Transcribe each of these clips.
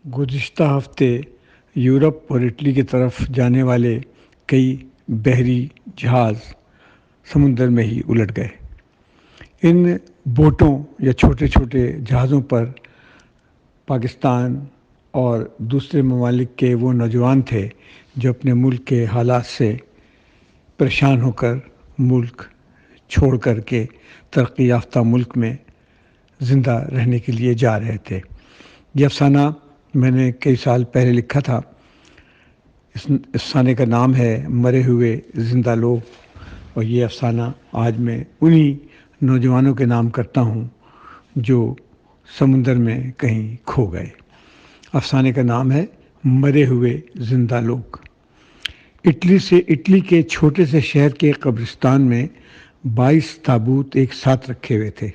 گزشتہ ہفتے یورپ اور اٹلی کی طرف جانے والے کئی بحری جہاز سمندر میں ہی الٹ گئے۔ ان بوٹوں یا چھوٹے چھوٹے جہازوں پر پاکستان اور دوسرے ممالک کے وہ نوجوان تھے جو اپنے ملک کے حالات سے پریشان ہو کر ملک چھوڑ کر کے ترقی یافتہ ملک میں زندہ رہنے کے لیے جا رہے تھے۔ یہ افسانہ میں نے کئی سال پہلے لکھا تھا۔ اس افسانے کا نام ہے مرے ہوئے زندہ لوگ، اور یہ افسانہ آج میں انہی نوجوانوں کے نام کرتا ہوں جو سمندر میں کہیں کھو گئے۔ افسانے کا نام ہے مرے ہوئے زندہ لوگ۔ اٹلی کے چھوٹے سے شہر کے قبرستان میں 22 تابوت ایک ساتھ رکھے ہوئے تھے۔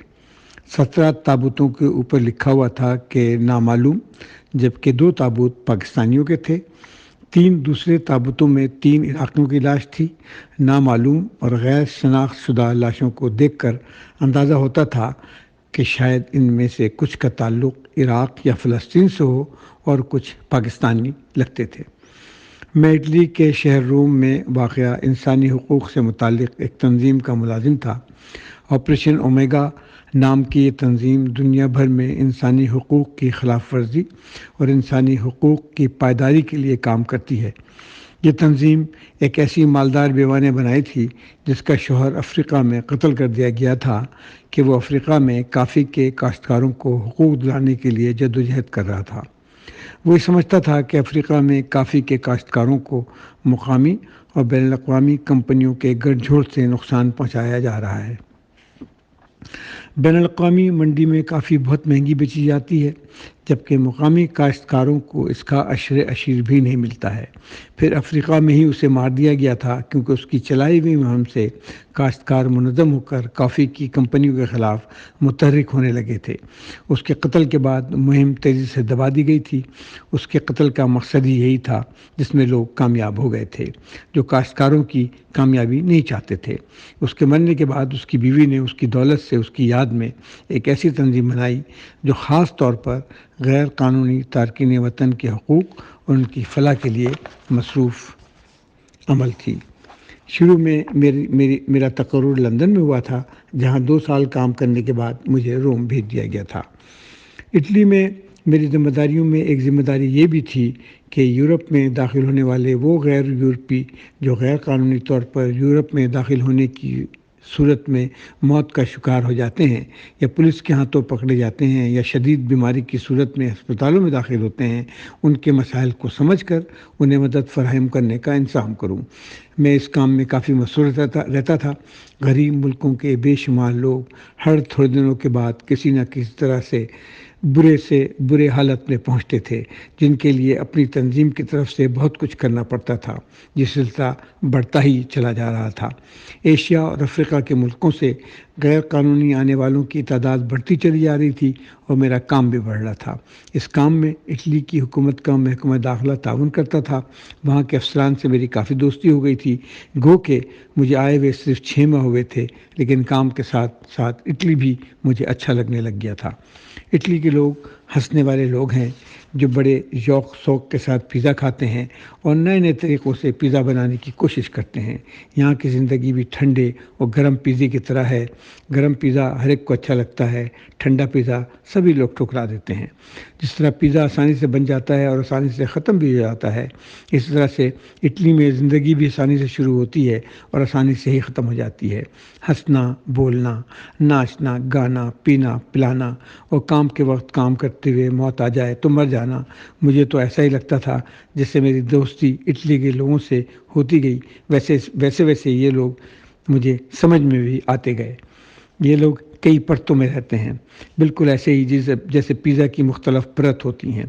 17 تابوتوں کے اوپر لکھا ہوا تھا کہ نامعلوم، جبکہ 2 تابوت پاکستانیوں کے تھے۔ 3 دوسرے تابوتوں میں 3 عراقیوں کی لاش تھی۔ نامعلوم اور غیر شناخت شدہ لاشوں کو دیکھ کر اندازہ ہوتا تھا کہ شاید ان میں سے کچھ کا تعلق عراق یا فلسطین سے ہو اور کچھ پاکستانی لگتے تھے۔ میں اٹلی کے شہر روم میں واقع انسانی حقوق سے متعلق ایک تنظیم کا ملازم تھا۔ آپریشن اومیگا نام کی یہ تنظیم دنیا بھر میں انسانی حقوق کی خلاف ورزی اور انسانی حقوق کی پائیداری کے لیے کام کرتی ہے۔ یہ تنظیم ایک ایسی مالدار بیوہ نے بنائی تھی جس کا شوہر افریقہ میں قتل کر دیا گیا تھا کہ وہ افریقہ میں کافی کے کاشتکاروں کو حقوق دلانے کے لیے جدوجہد کر رہا تھا۔ وہ یہ سمجھتا تھا کہ افریقہ میں کافی کے کاشتکاروں کو مقامی اور بین الاقوامی کمپنیوں کے گٹھ جوڑ سے نقصان پہنچایا جا رہا ہے۔ بین الاقوامی منڈی میں کافی بہت مہنگی بیچی جاتی ہے، جبکہ مقامی کاشتکاروں کو اس کا عشر بھی نہیں ملتا ہے۔ پھر افریقہ میں ہی اسے مار دیا گیا تھا کیونکہ اس کی چلائی ہوئی مہم سے کاشتکار منظم ہو کر کافی کی کمپنیوں کے خلاف متحرک ہونے لگے تھے۔ اس کے قتل کے بعد مہم تیزی سے دبا دی گئی تھی۔ اس کے قتل کا مقصد ہی یہی تھا جس میں لوگ کامیاب ہو گئے تھے، جو کاشتکاروں کی کامیابی نہیں چاہتے تھے۔ اس کے مرنے کے بعد اس کی بیوی نے اس کی دولت سے اس کی یاد میں ایک ایسی تنظیم بنائی جو خاص طور پر غیر قانونی تارکین وطن کے حقوق اور ان کی فلاح کے لیے مصروف عمل تھی۔ شروع میں میرا تقرر لندن میں ہوا تھا، جہاں 2 سال کام کرنے کے بعد مجھے روم بھیج دیا گیا تھا۔ اٹلی میں میری ذمہ داریوں میں ایک ذمہ داری یہ بھی تھی کہ یورپ میں داخل ہونے والے وہ غیر یورپی جو غیر قانونی طور پر یورپ میں داخل ہونے کی صورت میں موت کا شکار ہو جاتے ہیں یا پولیس کے ہاتھوں پکڑے جاتے ہیں یا شدید بیماری کی صورت میں ہسپتالوں میں داخل ہوتے ہیں، ان کے مسائل کو سمجھ کر انہیں مدد فراہم کرنے کا انتظام کروں۔ میں اس کام میں کافی مصروف رہتا تھا۔ غریب ملکوں کے بے شمار لوگ ہر تھوڑے دنوں کے بعد کسی نہ کسی طرح سے برے حالت میں پہنچتے تھے، جن کے لیے اپنی تنظیم کی طرف سے بہت کچھ کرنا پڑتا تھا۔ یہ سلسلہ بڑھتا ہی چلا جا رہا تھا۔ ایشیا اور افریقہ کے ملکوں سے غیر قانونی آنے والوں کی تعداد بڑھتی چلی جا رہی تھی اور میرا کام بھی بڑھ رہا تھا۔ اس کام میں اٹلی کی حکومت کا محکمہ داخلہ تعاون کرتا تھا۔ وہاں کے افسران سے میری کافی دوستی ہو گئی تھی، گو کہ مجھے آئے ہوئے صرف 6 ماہ ہوئے تھے، لیکن کام کے ساتھ ساتھ اٹلی بھی مجھے اچھا لگنے لگ گیا تھا۔ اٹلی کے لوگ ہنسنے والے لوگ ہیں جو بڑے شوق کے ساتھ پیزا کھاتے ہیں اور نئے طریقوں سے پیزا بنانے کی کوشش کرتے ہیں۔ یہاں کی زندگی بھی ٹھنڈے اور گرم پیزے کی طرح ہے۔ گرم پیزا ہر ایک کو اچھا لگتا ہے، ٹھنڈا پیزا سبھی لوگ ٹھکرا دیتے ہیں۔ جس طرح پیزا آسانی سے بن جاتا ہے اور آسانی سے ختم بھی ہو جاتا ہے، اس طرح سے اٹلی میں زندگی بھی آسانی سے شروع ہوتی ہے اور آسانی سے ہی ختم ہو جاتی ہے۔ ہنسنا، بولنا، ناچنا، گانا، پینا، پلانا اور کام کے وقت کام کرتے ہوئے موت آ جائے تو مر جانا، مجھے تو ایسا ہی لگتا تھا جس سے میری دوستی اٹلی کے لوگوں سے ہوتی گئی، ویسے یہ لوگ مجھے سمجھ میں بھی آتے گئے۔ یہ لوگ کئی پرتوں میں رہتے ہیں، بالکل ایسے ہی جیسے پیزا کی مختلف پرت ہوتی ہیں۔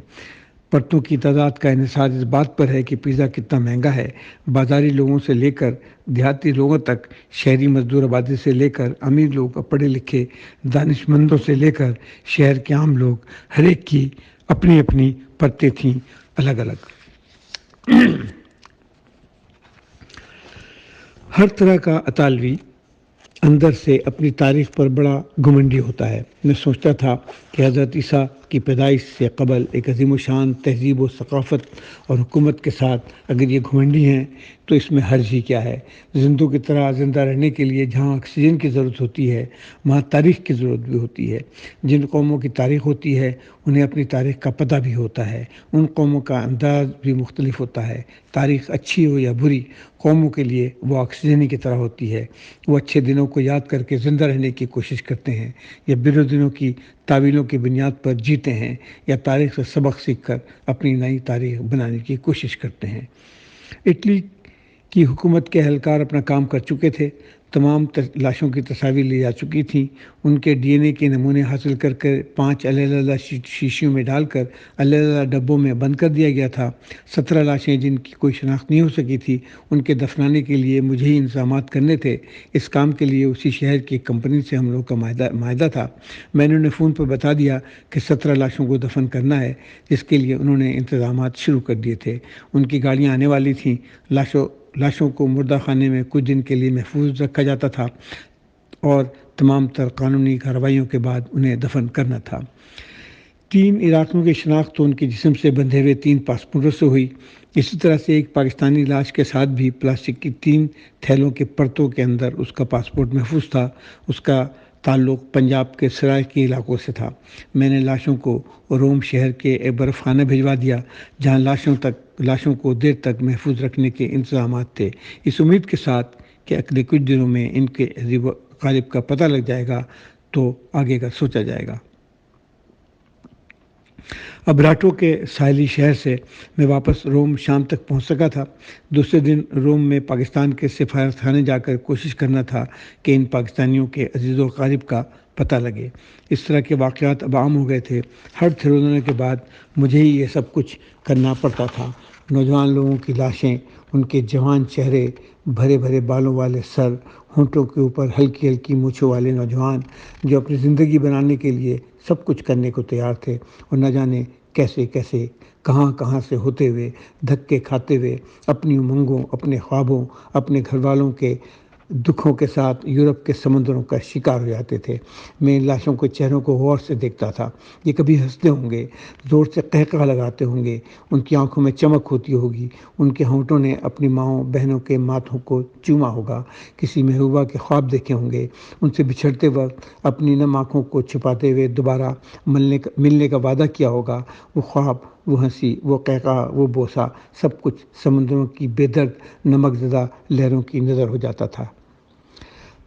پرتوں کی تعداد کا انحصار اس بات پر ہے کہ پیزا کتنا مہنگا ہے۔ بازاری لوگوں سے لے کر دیہاتی لوگوں تک، شہری مزدور آبادی سے لے کر امیر لوگ اور پڑھے لکھے دانش مندوں سے لے کر شہر کے عام لوگ، ہر ایک کی اپنی اپنی پرتیں تھیں، الگ الگ۔ ہر طرح کا اطالوی اندر سے اپنی تاریخ پر بڑا گھمنڈی ہوتا ہے۔ میں سوچتا تھا کہ حضرت عیسیٰ کی پیدائش سے قبل ایک عظیم و شان تہذیب و ثقافت اور حکومت کے ساتھ اگر یہ گھمنڈی ہیں تو اس میں حرج ہی کیا ہے۔ زندوں کی طرح زندہ رہنے کے لیے جہاں آکسیجن کی ضرورت ہوتی ہے وہاں تاریخ کی ضرورت بھی ہوتی ہے۔ جن قوموں کی تاریخ ہوتی ہے انہیں اپنی تاریخ کا پتہ بھی ہوتا ہے، ان قوموں کا انداز بھی مختلف ہوتا ہے۔ تاریخ اچھی ہو یا بری، قوموں کے لیے وہ آکسیجن کی طرح ہوتی ہے۔ وہ اچھے دنوں کو یاد کر کے زندہ رہنے کی کوشش کرتے ہیں یا برے دنوں کی تعویلوں کی بنیاد پر جیتے ہیں یا تاریخ سے سبق سیکھ کر اپنی نئی تاریخ بنانے کی کوشش کرتے ہیں۔ اٹلی کی حکومت کے اہلکار اپنا کام کر چکے تھے۔ تمام لاشوں کی تصاویر لی جا چکی تھیں۔ ان کے ڈی این اے کے نمونے حاصل کر کے 5 علیحدہ شیشیوں میں ڈال کر علیحدہ ڈبوں میں بند کر دیا گیا تھا۔ 17 لاشیں جن کی کوئی شناخت نہیں ہو سکی تھی، ان کے دفنانے کے لیے مجھے ہی انتظامات کرنے تھے۔ اس کام کے لیے اسی شہر کی ایک کمپنی سے ہم لوگ کا معاہدہ تھا۔ میں نے انہیں فون پر بتا دیا کہ 17 لاشوں کو دفن کرنا ہے، جس کے لیے انہوں نے انتظامات شروع کر دیے تھے۔ ان کی گاڑیاں آنے والی تھیں۔ لاشوں کو مردہ خانے میں کچھ دن کے لیے محفوظ رکھا جاتا تھا اور تمام تر قانونی کارروائیوں کے بعد انہیں دفن کرنا تھا۔ 3 عراقیوں کی شناخت تو ان کے جسم سے بندھے ہوئے 3 پاسپورٹوں سے ہوئی۔ اسی طرح سے ایک پاکستانی لاش کے ساتھ بھی پلاسٹک کی 3 تھیلوں کے پرتوں کے اندر اس کا پاسپورٹ محفوظ تھا۔ اس کا تعلق پنجاب کے سرائکی علاقوں سے تھا۔ میں نے لاشوں کو روم شہر کے ایک برف خانہ بھجوا دیا جہاں لاشوں کو دیر تک محفوظ رکھنے کے انتظامات تھے، اس امید کے ساتھ کہ اگلے کچھ دنوں میں ان کے عجیب و غالب کا پتہ لگ جائے گا تو آگے کا سوچا جائے گا۔ ابراٹو کے ساحلی شہر سے میں واپس روم شام تک پہنچ سکا تھا۔ دوسرے دن روم میں پاکستان کے سفارت خانے جا کر کوشش کرنا تھا کہ ان پاکستانیوں کے عزیز و اقارب کا پتہ لگے۔ اس طرح کے واقعات اب عام ہو گئے تھے۔ ہر تھروننے کے بعد مجھے ہی یہ سب کچھ کرنا پڑتا تھا۔ نوجوان لوگوں کی لاشیں، ان کے جوان چہرے، بھرے بھرے بالوں والے سر، ہونٹوں کے اوپر ہلکی ہلکی مونچھوں والے نوجوان جو اپنی زندگی بنانے کے لیے سب کچھ کرنے کو تیار تھے اور نہ جانے کیسے کیسے کہاں سے ہوتے ہوئے دھکے کھاتے ہوئے اپنی امنگوں، اپنے خوابوں، اپنے گھر والوں کے دکھوں کے ساتھ یورپ کے سمندروں کا شکار ہو جاتے تھے۔ میں ان لاشوں کے چہروں کو غور سے دیکھتا تھا۔ یہ کبھی ہنستے ہوں گے، زور سے قہقہ لگاتے ہوں گے، ان کی آنکھوں میں چمک ہوتی ہوگی، ان کے ہونٹوں نے اپنی ماؤں بہنوں کے ماتھوں کو چوما ہوگا، کسی محبوبہ کے خواب دیکھے ہوں گے، ان سے بچھڑتے وقت اپنی نم آنکھوں کو چھپاتے ہوئے دوبارہ ملنے کا وعدہ کیا ہوگا۔ وہ خواب، وہ ہنسی، وہ قہقہ، وہ بوسہ، سب کچھ سمندروں کی بے درد نمک زدہ لہروں کی نظر ہو جاتا تھا۔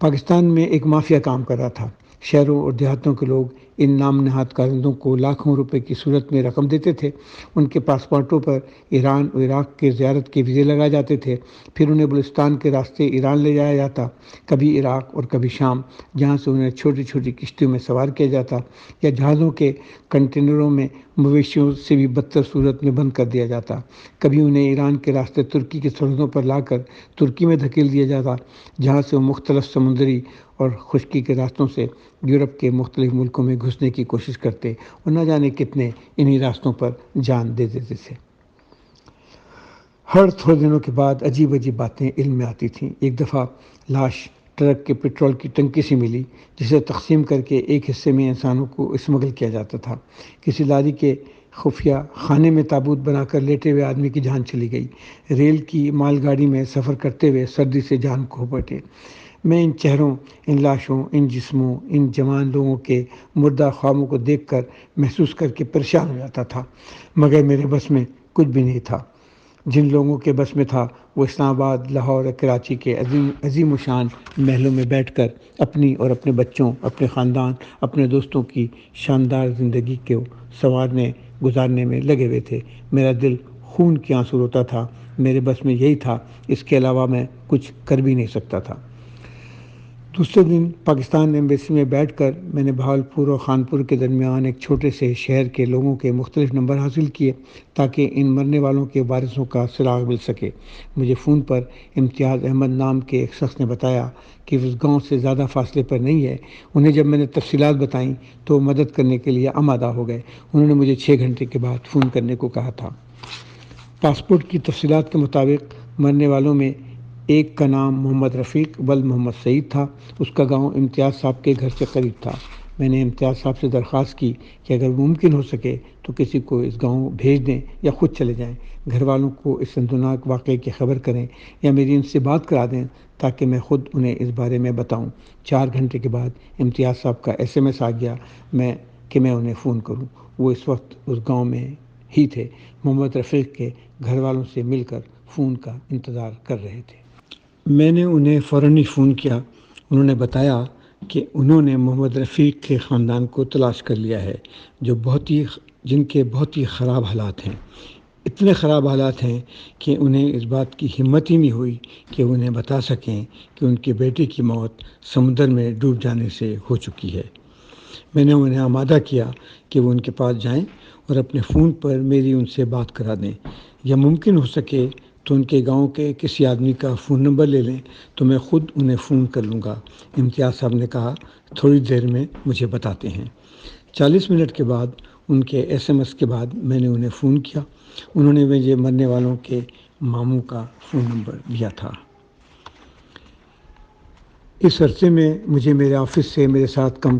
پاکستان میں ایک مافیا کام کر رہا تھا۔ شہروں اور دیہاتوں کے لوگ ان نام نہاد کارندوں کو لاکھوں روپے کی صورت میں رقم دیتے تھے۔ ان کے پاسپورٹوں پر ایران اور عراق کے زیارت کے ویزے لگائے جاتے تھے، پھر انہیں بلوچستان کے راستے ایران لے جایا جاتا، کبھی عراق اور کبھی شام، جہاں سے انہیں چھوٹی چھوٹی کشتیوں میں سوار کیا جاتا یا جہازوں کے کنٹینروں میں مویشیوں سے بھی بدتر صورت میں بند کر دیا جاتا۔ کبھی انہیں ایران کے راستے ترکی کی سرحدوں پر لا کر ترکی میں دھکیل دیا جاتا، جہاں سے وہ مختلف سمندری اور خشکی کے راستوں سے یورپ کے مختلف ملکوں میں گھسنے کی کوشش کرتے اور نہ جانے کتنے انہی راستوں پر جان دے دیتے تھے۔ ہر تھوڑے دنوں کے بعد عجیب عجیب باتیں علم میں آتی تھیں۔ ایک دفعہ لاش ٹرک کے پٹرول کی ٹنکی سے ملی، جسے تقسیم کر کے ایک حصے میں انسانوں کو اسمگل کیا جاتا تھا۔ کسی لاری کے خفیہ خانے میں تابوت بنا کر لیٹے ہوئے آدمی کی جان چلی گئی۔ ریل کی مال گاڑی میں سفر کرتے ہوئے سردی سے جان کھو بیٹھے۔ میں ان چہروں، ان لاشوں، ان جسموں، ان جوان لوگوں کے مردہ خوابوں کو دیکھ کر محسوس کر کے پریشان ہو جاتا تھا، مگر میرے بس میں کچھ بھی نہیں تھا۔ جن لوگوں کے بس میں تھا وہ اسلام آباد، لاہور اور کراچی کے عظیم و شان محلوں میں بیٹھ کر اپنی اور اپنے بچوں، اپنے خاندان، اپنے دوستوں کی شاندار زندگی کو گزارنے میں لگے ہوئے تھے۔ میرا دل خون کے آنسو روتا تھا۔ میرے بس میں یہی تھا، اس کے علاوہ میں کچھ کر بھی نہیں سکتا تھا۔ دوسرے دن پاکستان ایمبیسی میں بیٹھ کر میں نے بہاولپور اور خانپور کے درمیان ایک چھوٹے سے شہر کے لوگوں کے مختلف نمبر حاصل کیے تاکہ ان مرنے والوں کے وارثوں کا سراغ مل سکے۔ مجھے فون پر امتیاز احمد نام کے ایک شخص نے بتایا کہ اس گاؤں سے زیادہ فاصلے پر نہیں ہے۔ انہیں جب میں نے تفصیلات بتائیں تو وہ مدد کرنے کے لیے آمادہ ہو گئے۔ انہوں نے مجھے 6 گھنٹے کے بعد فون کرنے کو کہا تھا۔ پاسپورٹ کی تفصیلات کے مطابق مرنے والوں میں ایک کا نام محمد رفیق ول محمد سعید تھا۔ اس کا گاؤں امتیاز صاحب کے گھر سے قریب تھا۔ میں نے امتیاز صاحب سے درخواست کی کہ اگر ممکن ہو سکے تو کسی کو اس گاؤں بھیج دیں یا خود چلے جائیں، گھر والوں کو اس سنگناک واقعے کی خبر کریں یا میری ان سے بات کرا دیں تاکہ میں خود انہیں اس بارے میں بتاؤں۔ 4 گھنٹے کے بعد امتیاز صاحب کا SMS آ گیا کہ میں انہیں فون کروں۔ وہ اس وقت اس گاؤں میں ہی تھے، محمد رفیق کے گھر والوں سے مل کر فون کا انتظار کر رہے تھے۔ میں نے انہیں فوراً ہی فون کیا۔ انہوں نے بتایا کہ انہوں نے محمد رفیق کے خاندان کو تلاش کر لیا ہے، جن کے بہت ہی خراب حالات ہیں۔ اتنے خراب حالات ہیں کہ انہیں اس بات کی ہمت ہی نہیں ہوئی کہ انہیں بتا سکیں کہ ان کے بیٹے کی موت سمندر میں ڈوب جانے سے ہو چکی ہے۔ میں نے انہیں آمادہ کیا کہ وہ ان کے پاس جائیں اور اپنے فون پر میری ان سے بات کرا دیں، یا ممکن ہو سکے تو ان کے گاؤں کے کسی آدمی کا فون نمبر لے لیں تو میں خود انہیں فون کر لوں گا۔ امتیاز صاحب نے کہا تھوڑی دیر میں مجھے بتاتے ہیں۔ 40 منٹ کے بعد ان کے SMS کے بعد میں نے انہیں فون کیا۔ انہوں نے مجھے مرنے والوں کے ماموں کا فون نمبر دیا تھا۔ اس عرصے میں مجھے میرے آفس سے میرے ساتھ کام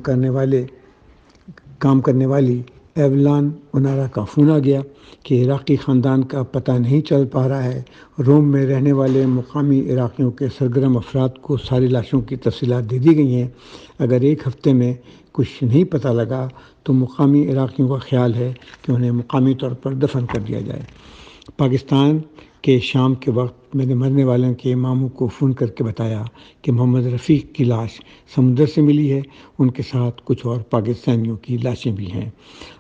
کرنے والی ایولان اونارا کا فون آ گیا کہ عراقی خاندان کا پتہ نہیں چل پا رہا ہے۔ روم میں رہنے والے مقامی عراقیوں کے سرگرم افراد کو ساری لاشوں کی تفصیلات دے دی گئی ہیں۔ اگر 1 ہفتے میں کچھ نہیں پتہ لگا تو مقامی عراقیوں کا خیال ہے کہ انہیں مقامی طور پر دفن کر دیا جائے۔ پاکستان کے شام کے وقت میں نے مرنے والوں کے ماموں کو فون کر کے بتایا کہ محمد رفیق کی لاش سمندر سے ملی ہے، ان کے ساتھ کچھ اور پاکستانیوں کی لاشیں بھی ہیں۔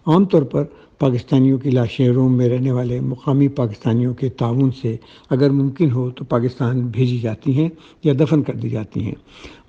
عام طور پر پاکستانیوں کی لاشیں روم میں رہنے والے مقامی پاکستانیوں کے تعاون سے اگر ممکن ہو تو پاکستان بھیجی جاتی ہیں یا دفن کر دی جاتی ہیں۔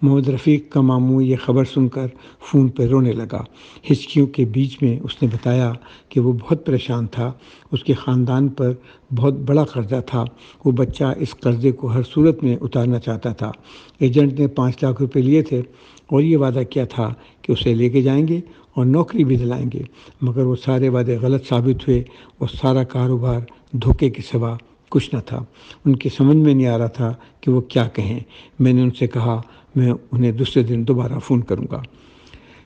محمد رفیق کا ماموں یہ خبر سن کر فون پہ رونے لگا۔ ہچکیوں کے بیچ میں اس نے بتایا کہ وہ بہت پریشان تھا، اس کے خاندان پر بہت بڑا قرضہ تھا، وہ بچہ اس قرضے کو ہر صورت میں اتارنا چاہتا تھا۔ ایجنٹ نے 5 لاکھ روپے لیے تھے اور یہ وعدہ کیا تھا کہ اسے لے کے جائیں گے اور نوکری بھی دلائیں گے، مگر وہ سارے وعدے غلط ثابت ہوئے اور سارا کاروبار دھوکے کے سوا کچھ نہ تھا۔ ان کی سمجھ میں نہیں آ رہا تھا کہ وہ کیا کہیں۔ میں نے ان سے کہا میں انہیں دوسرے دن دوبارہ فون کروں گا۔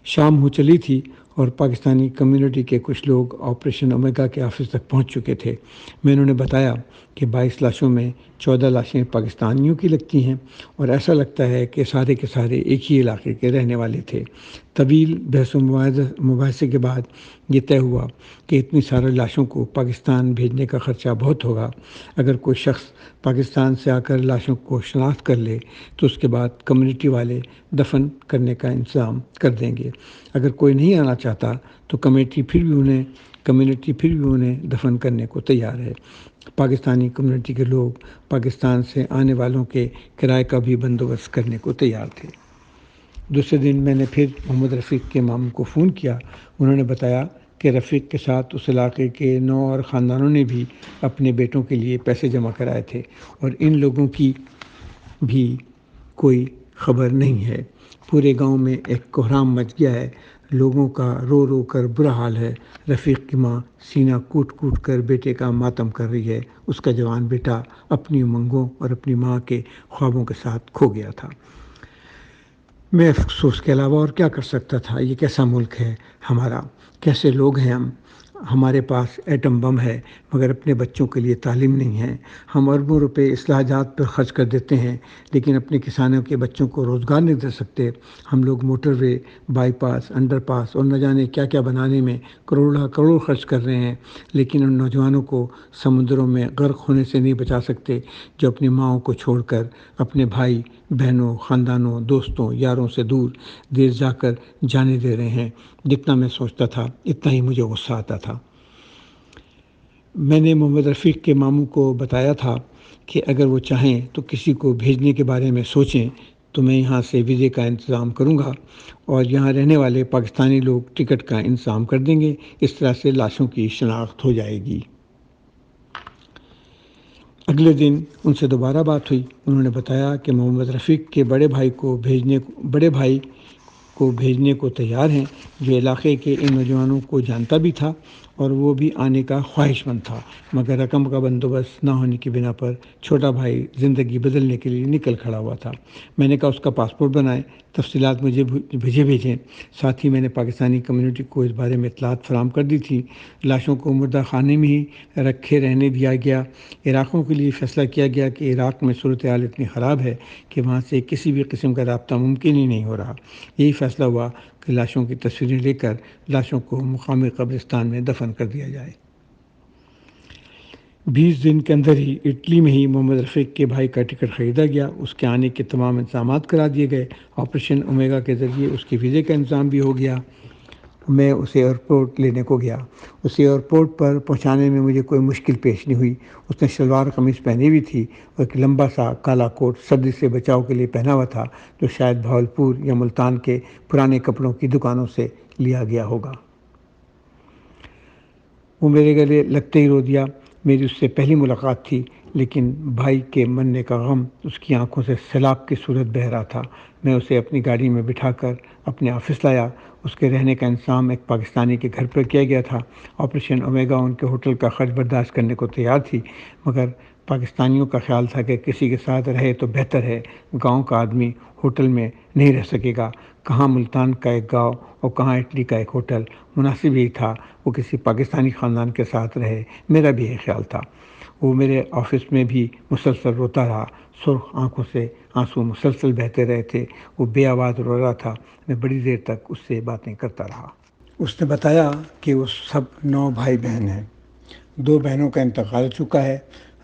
شام ہو چلی تھی اور پاکستانی کمیونٹی کے کچھ لوگ آپریشن اومیگا کے آفس تک پہنچ چکے تھے۔ میں نے انہیں بتایا کہ 22 لاشوں میں 14 لاشیں پاکستانیوں کی لگتی ہیں اور ایسا لگتا ہے کہ سارے کے سارے ایک ہی علاقے کے رہنے والے تھے۔ طویل بحث و مباحثے کے بعد یہ طے ہوا کہ اتنی سارے لاشوں کو پاکستان بھیجنے کا خرچہ بہت ہوگا۔ اگر کوئی شخص پاکستان سے آ کر لاشوں کو شناخت کر لے تو اس کے بعد کمیونٹی والے دفن کرنے کا انتظام کر دیں گے۔ اگر کوئی نہیں آنا چاہتا تو کمیونٹی پھر بھی انہیں دفن کرنے کو تیار ہے۔ پاکستانی کمیونٹی کے لوگ پاکستان سے آنے والوں کے کرائے کا بھی بندوبست کرنے کو تیار تھے۔ دوسرے دن میں نے پھر محمد رفیق کے ماموں کو فون کیا۔ انہوں نے بتایا کہ رفیق کے ساتھ اس علاقے کے 9 اور خاندانوں نے بھی اپنے بیٹوں کے لیے پیسے جمع کرائے تھے اور ان لوگوں کی بھی کوئی خبر نہیں ہے۔ پورے گاؤں میں ایک کوہرام مچ گیا ہے، لوگوں کا رو رو کر برا حال ہے۔ رفیق کی ماں سینہ کوٹ کوٹ کر بیٹے کا ماتم کر رہی ہے۔ اس کا جوان بیٹا اپنی امنگوں اور اپنی ماں کے خوابوں کے ساتھ کھو گیا تھا۔ میں افسوس کے علاوہ اور کیا کر سکتا تھا؟ یہ کیسا ملک ہے ہمارا، کیسے لوگ ہیں ہم۔ ہمارے پاس ایٹم بم ہے مگر اپنے بچوں کے لیے تعلیم نہیں ہے۔ ہم اربوں روپے اصلاح جات پر خرچ کر دیتے ہیں لیکن اپنے کسانوں کے بچوں کو روزگار نہیں دے سکتے۔ ہم لوگ motorway, bypass, underpass اور نہ جانے کیا کیا بنانے میں کروڑ خرچ کر رہے ہیں لیکن ان نوجوانوں کو سمندروں میں غرق ہونے سے نہیں بچا سکتے جو اپنی ماؤں کو چھوڑ کر اپنے بھائی بہنوں، خاندانوں، دوستوں، یاروں سے دور دیش جا کر جانے دے رہے ہیں۔ جتنا میں سوچتا تھا اتنا ہی مجھے غصہ آتا تھا۔ میں نے محمد رفیق کے ماموں کو بتایا تھا کہ اگر وہ چاہیں تو کسی کو بھیجنے کے بارے میں سوچیں تو میں یہاں سے ویزے کا انتظام کروں گا اور یہاں رہنے والے پاکستانی لوگ ٹکٹ کا انتظام کر دیں گے۔ اس طرح سے لاشوں کی شناخت ہو جائے گی۔ اگلے دن ان سے دوبارہ بات ہوئی۔ انہوں نے بتایا کہ محمد رفیق کے بڑے بھائی کو بھیجنے کو تیار ہیں جو علاقے کے ان نوجوانوں کو جانتا بھی تھا اور وہ بھی آنے کا خواہش مند تھا، مگر رقم کا بندوبست نہ ہونے کی بنا پر چھوٹا بھائی زندگی بدلنے کے لیے نکل کھڑا ہوا تھا۔ میں نے کہا اس کا پاسپورٹ بنائیں، تفصیلات مجھے بھیجیں۔ ساتھ ہی میں نے پاکستانی کمیونٹی کو اس بارے میں اطلاعات فراہم کر دی تھی۔ لاشوں کو مردہ خانے میں ہی رکھے رہنے دیا گیا۔ عراقیوں کے لیے فیصلہ کیا گیا کہ عراق میں صورتحال اتنی خراب ہے کہ وہاں سے کسی بھی قسم کا رابطہ ممکن ہی نہیں ہو رہا۔ یہی فیصلہ ہوا کہ لاشوں کی تصویریں لے کر لاشوں کو مقامی قبرستان میں دفن کر دیا جائے۔ 20 دن کے اندر ہی اٹلی میں ہی محمد رفیق کے بھائی کا ٹکٹ خریدا گیا۔ اس کے آنے کے تمام انتظامات کرا دیے گئے۔ آپریشن اومیگا کے ذریعے اس کے ویزے کا انتظام بھی ہو گیا۔ میں اسے ایئرپورٹ لینے کو گیا۔ اسے ایئرپورٹ پر پہنچانے میں مجھے کوئی مشکل پیش نہیں ہوئی۔ اس نے شلوار قمیص پہنی ہوئی تھی اور ایک لمبا سا کالا کوٹ سردی سے بچاؤ کے لیے پہنا ہوا تھا، جو شاید بھاولپور یا ملتان کے پرانے کپڑوں کی دکانوں سے لیا گیا ہوگا۔ وہ میرے گلے لگتے ہی رو دیا۔ میری اس سے پہلی ملاقات تھی، لیکن بھائی کے مرنے کا غم اس کی آنکھوں سے سیلاب کی صورت بہہ رہا تھا۔ میں اسے اپنی گاڑی میں بٹھا کر اپنے آفس لایا۔ اس کے رہنے کا انتظام ایک پاکستانی کے گھر پر کیا گیا تھا۔ آپریشن اومیگا ان کے ہوٹل کا خرچ برداشت کرنے کو تیار تھی، مگر پاکستانیوں کا خیال تھا کہ کسی کے ساتھ رہے تو بہتر ہے۔ گاؤں کا آدمی ہوٹل میں نہیں رہ سکے گا، کہاں ملتان کا ایک گاؤں اور کہاں اٹلی کا ایک ہوٹل۔ مناسب یہی تھا وہ کسی پاکستانی خاندان کے ساتھ رہے۔ میرا بھی یہی خیال تھا۔ وہ میرے آفس میں بھی مسلسل روتا رہا۔ سرخ آنکھوں سے آنسو مسلسل بہتے رہے تھے۔ وہ بے آواز رو رہا تھا۔ میں بڑی دیر تک اس سے باتیں کرتا رہا۔ اس نے بتایا کہ وہ سب 9 بھائی بہن ہیں۔ 2 بہنوں کا انتقال ہو چکا ہے،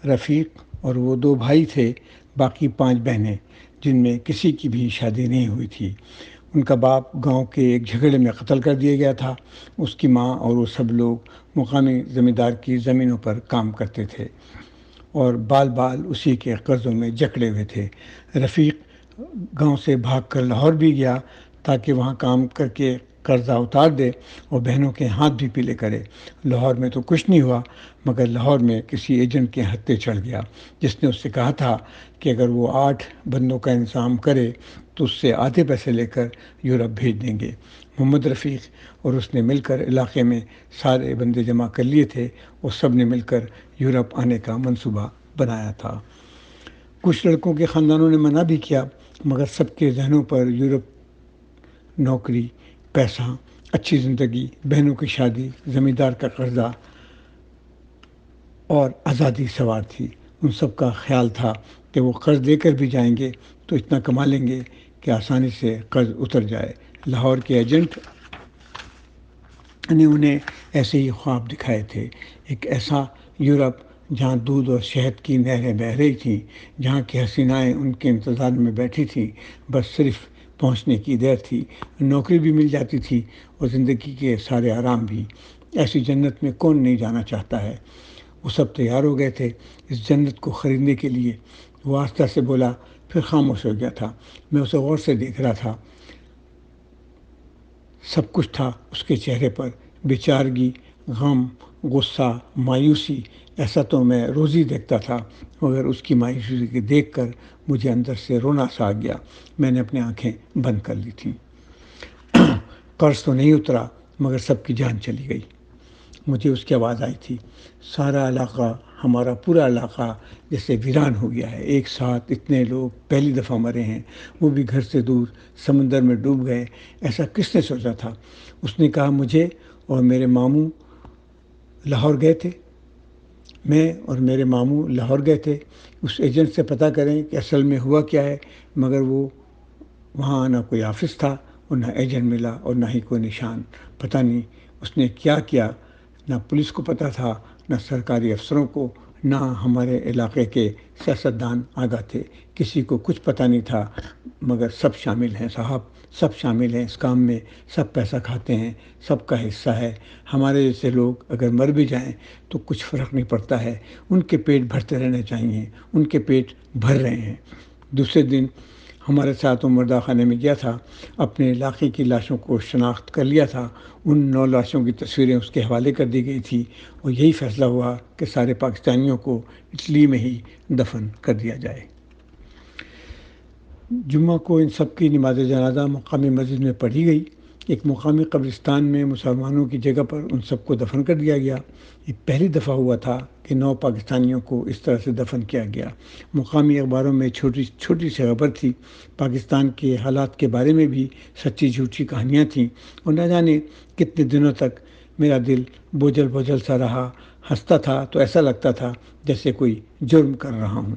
رفیق اور وہ 2 بھائی تھے، باقی 5 بہنیں، جن میں کسی کی بھی شادی نہیں ہوئی تھی۔ ان کا باپ گاؤں کے ایک جھگڑے میں قتل کر دیا گیا تھا۔ اس کی ماں اور وہ سب لوگ مقامی زمیندار کی زمینوں پر کام کرتے تھے اور بال اسی کے قرضوں میں جکڑے ہوئے تھے۔ رفیق گاؤں سے بھاگ کر لاہور بھی گیا تاکہ وہاں کام کر کے قرضہ اتار دے اور بہنوں کے ہاتھ بھی پیلے کرے۔ لاہور میں تو کچھ نہیں ہوا، مگر لاہور میں کسی ایجنٹ کے ہتھے چڑھ گیا، جس نے اس سے کہا تھا کہ اگر وہ 8 بندوں کا انتظام کرے تو اس سے آدھے پیسے لے کر یورپ بھیج دیں گے۔ محمد رفیق اور اس نے مل کر علاقے میں سارے بندے جمع کر لیے تھے اور سب نے مل کر یورپ آنے کا منصوبہ بنایا تھا۔ کچھ لڑکوں کے خاندانوں نے منع بھی کیا، مگر سب کے ذہنوں پر یورپ نوکری، پیسہ، اچھی زندگی، بہنوں کی شادی، زمیندار کا قرضہ اور آزادی سوار تھی۔ ان سب کا خیال تھا کہ وہ قرض دے کر بھی جائیں گے تو اتنا کما لیں گے کہ آسانی سے قرض اتر جائے۔ لاہور کے ایجنٹ نے انہیں ایسے ہی خواب دکھائے تھے، ایک ایسا یورپ جہاں دودھ اور شہد کی نہریں بہہ رہی تھیں، جہاں کی حسینائیں ان کے انتظار میں بیٹھی تھیں، بس صرف پہنچنے کی دیر تھی۔ نوکری بھی مل جاتی تھی اور زندگی کے سارے آرام بھی۔ ایسی جنت میں کون نہیں جانا چاہتا ہے۔ وہ سب تیار ہو گئے تھے اس جنت کو خریدنے کے لیے۔ وہ آہستہ سے بولا، پھر خاموش ہو گیا تھا۔ میں اسے غور سے دیکھ رہا تھا۔ سب کچھ تھا اس کے چہرے پر، بیچارگی، غم، غصہ، مایوسی۔ ایسا تو میں روز ہی دیکھتا تھا، مگر اس کی مایوسی کو دیکھ کر مجھے اندر سے رونا سا آ گیا۔ میں نے اپنی آنکھیں بند کر لی تھیں۔ قرض تو نہیں اترا، مگر سب کی جان چلی گئی۔ مجھے اس کی آواز آئی تھی، سارا علاقہ، ہمارا پورا علاقہ جیسے ویران ہو گیا ہے۔ ایک ساتھ اتنے لوگ پہلی دفعہ مرے ہیں، وہ بھی گھر سے دور، سمندر میں ڈوب گئے۔ ایسا کس نے سوچا تھا؟ اس نے کہا، مجھے اور میرے ماموں لاہور گئے تھے۔ میں اور میرے ماموں لاہور گئے تھے۔ اس ایجنٹ سے پتہ کریں کہ اصل میں ہوا کیا ہے، مگر وہ وہاں نہ کوئی آفس تھا اور نہ ایجنٹ ملا اور نہ ہی کوئی نشان۔ پتہ نہیں اس نے کیا کیا، نہ پولیس کو پتہ تھا، نہ سرکاری افسروں کو، نہ ہمارے علاقے کے سیاستدان آگاہ تھے۔ کسی کو کچھ پتہ نہیں تھا، مگر سب شامل ہیں صاحب، سب شامل ہیں اس کام میں، سب پیسہ کھاتے ہیں، سب کا حصہ ہے۔ ہمارے جیسے لوگ اگر مر بھی جائیں تو کچھ فرق نہیں پڑتا ہے، ان کے پیٹ بھرتے رہنے چاہیے، ان کے پیٹ بھر رہے ہیں۔ دوسرے دن ہمارے ساتھ وہ مردہ خانے میں گیا تھا، اپنے علاقے کی لاشوں کو شناخت کر لیا تھا۔ ان 9 لاشوں کی تصویریں اس کے حوالے کر دی گئی تھی اور یہی فیصلہ ہوا کہ سارے پاکستانیوں کو اٹلی میں ہی دفن کر دیا جائے۔ جمعہ کو ان سب کی نماز جنازہ مقامی مسجد میں پڑھی گئی۔ ایک مقامی قبرستان میں مسلمانوں کی جگہ پر ان سب کو دفن کر دیا گیا۔ یہ پہلی دفعہ ہوا تھا کہ 9 پاکستانیوں کو اس طرح سے دفن کیا گیا۔ مقامی اخباروں میں چھوٹی چھوٹی سی خبر تھی، پاکستان کے حالات کے بارے میں بھی سچی جھوٹی کہانیاں تھیں، اور نہ جانے کتنے دنوں تک میرا دل بوجھل بوجھل سا رہا۔ ہنستا تھا تو ایسا لگتا تھا جیسے کوئی جرم کر رہا ہوں۔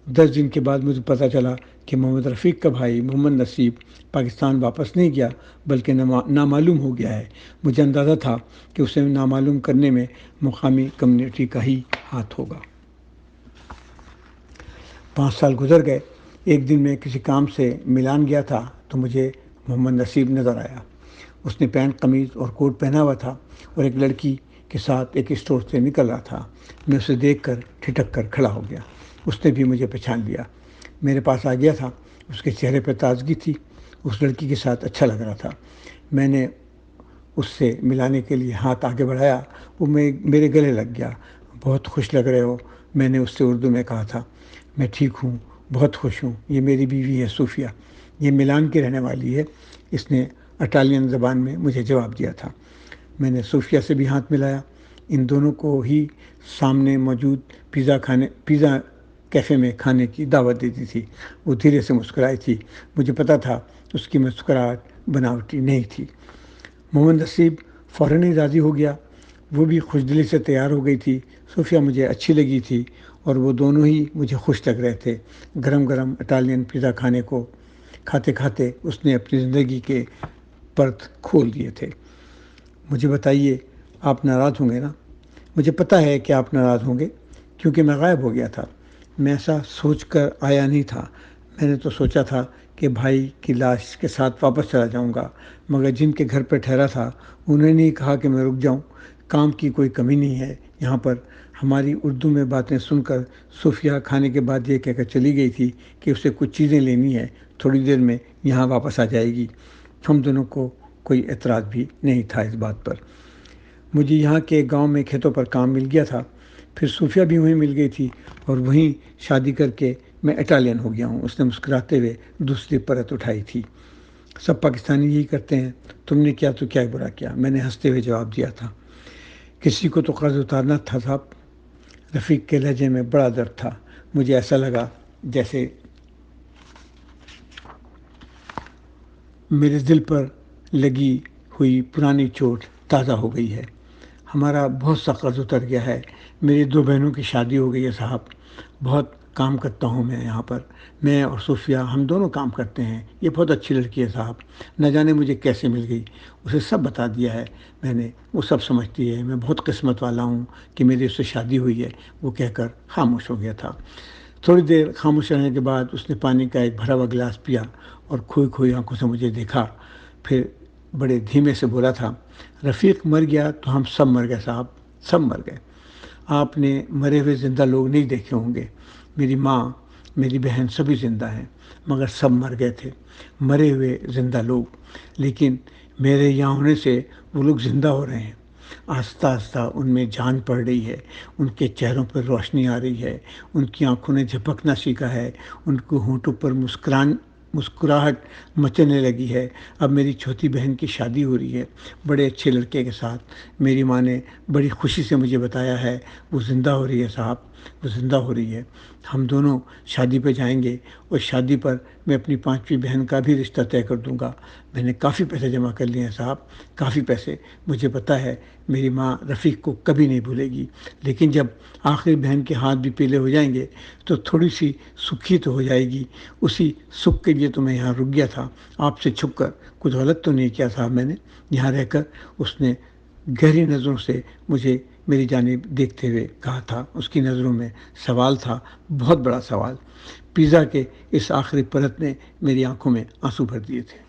10 دن کے بعد مجھے پتہ چلا کہ محمد رفیق کا بھائی محمد نصیب پاکستان واپس نہیں گیا بلکہ نامعلوم ہو گیا ہے۔ مجھے اندازہ تھا کہ اسے نامعلوم کرنے میں مقامی کمیونٹی کا ہی ہاتھ ہوگا۔ 5 سال گزر گئے۔ ایک دن میں کسی کام سے ملان گیا تھا تو مجھے محمد نصیب نظر آیا۔ اس نے پینٹ قمیض اور کوٹ پہنا ہوا تھا اور ایک لڑکی کے ساتھ ایک اسٹور سے نکل رہا تھا۔ میں اسے دیکھ کر ٹھٹک کر کھڑا ہو گیا۔ اس نے بھی مجھے پہچان لیا، میرے پاس آ گیا تھا۔ اس کے چہرے پہ تازگی تھی، اس لڑکی کے ساتھ اچھا لگ رہا تھا۔ میں نے اس سے ملانے کے لیے ہاتھ آگے بڑھایا، وہ میرے گلے لگ گیا۔ بہت خوش لگ رہے ہو، میں نے اس سے اردو میں کہا تھا۔ میں ٹھیک ہوں، بہت خوش ہوں، یہ میری بیوی ہے صوفیہ، یہ ملان کی رہنے والی ہے، اس نے اٹالین زبان میں مجھے جواب دیا تھا۔ میں نے صوفیہ سے بھی ہاتھ ملایا۔ ان دونوں کو ہی سامنے موجود پیزا کیفے میں کھانے کی دعوت دیتی تھی۔ وہ دھیرے سے مسکرائی تھی، مجھے پتا تھا اس کی مسکراہٹ بناوٹی نہیں تھی۔ محمد نصیب فوراً ہی راضی ہو گیا، وہ بھی خوش دلی سے تیار ہو گئی تھی۔ صوفیہ مجھے اچھی لگی تھی اور وہ دونوں ہی مجھے خوش لگ رہے تھے۔ گرم گرم اٹالین پیزا کھاتے کھاتے اس نے اپنی زندگی کے پرت کھول دیے تھے۔ مجھے بتائیے، آپ ناراض ہوں گے نا؟ مجھے پتہ ہے کہ آپ ناراض ہوں گے کیونکہ میں غائب ہو گیا تھا۔ میں ایسا سوچ کر آیا نہیں تھا، میں نے تو سوچا تھا کہ بھائی کی لاش کے ساتھ واپس چلا جاؤں گا، مگر جن کے گھر پہ ٹھہرا تھا انہوں نے کہا کہ میں رک جاؤں، کام کی کوئی کمی نہیں ہے یہاں پر۔ ہماری اردو میں باتیں سن کر صوفیہ کھانے کے بعد یہ کہہ کر چلی گئی تھی کہ اسے کچھ چیزیں لینی ہے، تھوڑی دیر میں یہاں واپس آ جائے گی۔ ہم دونوں کو کوئی اعتراض بھی نہیں تھا اس بات پر۔ مجھے یہاں کے گاؤں میں کھیتوں پر کام مل گیا تھا، پھر صوفیہ بھی وہیں مل گئی تھی اور وہیں شادی کر کے میں اٹالین ہو گیا ہوں۔ اس نے مسکراتے ہوئے دوسری پرت اٹھائی تھی۔ سب پاکستانی یہی کرتے ہیں، تم نے کیا تو کیا برا کیا، میں نے ہنستے ہوئے جواب دیا تھا۔ کسی کو تو قرض اتارنا تھا صاحب۔ رفیق کے لہجے میں بڑا درد تھا۔ مجھے ایسا لگا جیسے میرے دل پر لگی ہوئی پرانی چوٹ تازہ ہو گئی ہے۔ ہمارا بہت سا قرض اتر گیا ہے۔ میری 2 بہنوں کی شادی ہو گئی ہے صاحب۔ بہت کام کرتا ہوں میں یہاں پر، میں اور صوفیہ ہم دونوں کام کرتے ہیں۔ یہ بہت اچھی لڑکی ہے صاحب، نہ جانے مجھے کیسے مل گئی، اسے سب بتا دیا ہے میں نے، وہ سب سمجھتی ہے۔ میں بہت قسمت والا ہوں کہ میری اس سے شادی ہوئی ہے، وہ کہہ کر خاموش ہو گیا تھا۔ تھوڑی دیر خاموش رہنے کے بعد اس نے پانی کا ایک بھرا ہوا گلاس پیا اور کھوئی کھوئی آنکھوں سے مجھے دیکھا، پھر بڑے دھیمے سے بولا تھا، رفیق مر گیا تو ہم سب مر گئے صاحب، سب مر گئے۔ آپ نے مرے ہوئے زندہ لوگ نہیں دیکھے ہوں گے، میری ماں، میری بہن سبھی زندہ ہیں، مگر سب مر گئے تھے، مرے ہوئے زندہ لوگ۔ لیکن میرے یہاں ہونے سے وہ لوگ زندہ ہو رہے ہیں۔ آہستہ آہستہ ان میں جان پڑ رہی ہے، ان کے چہروں پر روشنی آ رہی ہے، ان کی آنکھوں نے جھپکنا سیکھا ہے، ان کے ہونٹوں پر مسکراہٹ مچنے لگی ہے۔ اب میری چھوٹی بہن کی شادی ہو رہی ہے بڑے اچھے لڑکے کے ساتھ۔ میری ماں نے بڑی خوشی سے مجھے بتایا ہے وہ زندہ ہو رہی ہے صاحب، وہ زندہ ہو رہی ہے۔ ہم دونوں شادی پہ جائیں گے اور شادی پر میں اپنی 5ویں بہن کا بھی رشتہ طے کر دوں گا۔ میں نے کافی پیسے جمع کر لیے ہیں صاحب، کافی پیسے۔ مجھے پتہ ہے میری ماں رفیق کو کبھی نہیں بھولے گی، لیکن جب آخری بہن کے ہاتھ بھی پیلے ہو جائیں گے تو تھوڑی سی سکھی تو ہو جائے گی۔ اسی سکھ کے لیے تو میں یہاں رک گیا تھا، آپ سے چھپ کر کچھ غلط تو نہیں کیا صاحب میں نے یہاں رہ کر۔ اس نے گہری نظروں سے مجھے میری جانب دیکھتے ہوئے کہا تھا، اس کی نظروں میں سوال تھا، بہت بڑا سوال۔ پیزا کے اس آخری پرت نے میری آنکھوں میں آنسو بھر دیے تھے۔